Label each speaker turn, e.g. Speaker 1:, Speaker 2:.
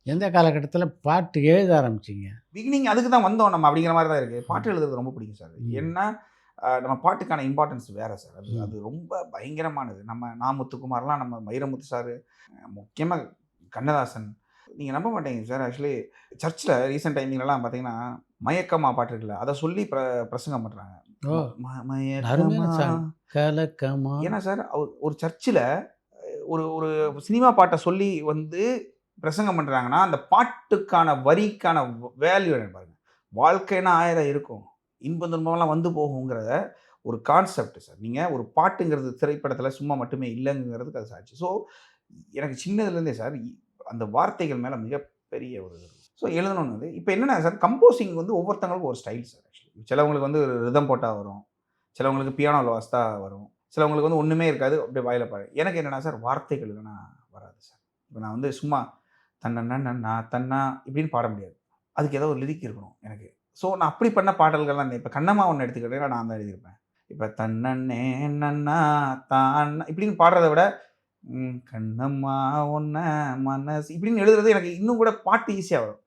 Speaker 1: எந்த காலகட்டத்தில பாட்டு எழுத ஆரம்பிச்சீங்க?
Speaker 2: பிகினிங் அதுக்கு தான் வந்தோம் நம்ம அப்படிங்கிற மாரி தான் இருக்கு. பாட்டு எழுதுறது ரொம்ப பிடிக்கும் சார்.
Speaker 1: ம்.
Speaker 2: ஏன்னா, நம்ம பாட்டுக்கான இம்பார்ட்டன்ஸ் வேற சார். அது
Speaker 1: ம்.
Speaker 2: அது ரொம்ப பயங்கரமானது. நா. முத்துக்குமார்லாம் நம்ம வைரமுத்து சாரு, முக்கியமா கண்ணதாசன். நீங்க நம்ப மாட்டீங்க சார். ஆக்சுவலி சர்ச்ல ரீசென்ட் டைமிங்லலாம் பார்த்தீங்கன்னா, மயக்கமா பாட்டு இருக்குல்ல, அத சொல்லி பிரசங்கம் பண்றாங்க.
Speaker 1: ஓ!
Speaker 2: ம ம
Speaker 1: அருமையான
Speaker 2: மயக்கமா
Speaker 1: சாங். கலக்கமா.
Speaker 2: ஏன்னா சார், ஒரு சர்ச்சுல ஒரு ஒரு சினிமா பாட்ட சொல்லி வந்து பிரசங்கம் பண்றாங்கன்னா, அந்த பாட்டுக்கான வரிக்கான வேல்யூ என்ன பாருங்க. வாழ்க்கைன்னா 1000 இருக்கும். இன்பம், துன்பம்லாம் வந்து போகுங்கிறத ஒரு கான்செப்ட் சார். நீங்க ஒரு பாட்டுங்கிறது திரைப்படத்தில சும்மா மட்டுமே இல்லங்கிறதுக்கு அது சாட்சி. ஸோ, எனக்கு சின்னதுலேருந்தே சார் அந்த வார்த்தைகள் மேல மிகப்பெரிய ஒரு இது. ஸோ, எழுதணும்னது. இப்ப என்னன்னா சார், கம்போசிங் வந்து ஒவ்வொருத்தவங்களுக்கும் ஒரு ஸ்டைல் சார் ஆக்சுவலி. சிலவங்களுக்கு வந்து ரிதம் போட்டா வரும். சிலவங்களுக்கு பியானோல வாசித்தா வரும். சிலவங்களுக்கு வந்து ஒண்ணுமே இருக்காது. அப்படியே வாயில பாடு. எனக்கு என்னன்னா சார், வார்த்தைகள் இல்லன்னா வராது சார். இப்ப நான் வந்து சும்மா தன்னன்னன்னா தன்னா இப்படின்னு பாட முடியாது. அதுக்கு ஏதோ ஒரு லிரிக் இருக்கணும் எனக்கு. ஸோ நான் அப்படி பண்ண பாடல்கள்லாம் இப்ப கண்ணம்மா ஒண்ணு எடுத்துக்கிட்டீங்கன்னா, நான் தான் எழுதியிருப்பேன். இப்ப தன்னன்னே நன்னா தான்னா இப்படின்னு பாடுறத விட, கண்ணம்மா உன்ன மனசு இப்படின்னு எழுதுறது எனக்கு இன்னும் கூட பாட்டு ஈஸியா வரும்.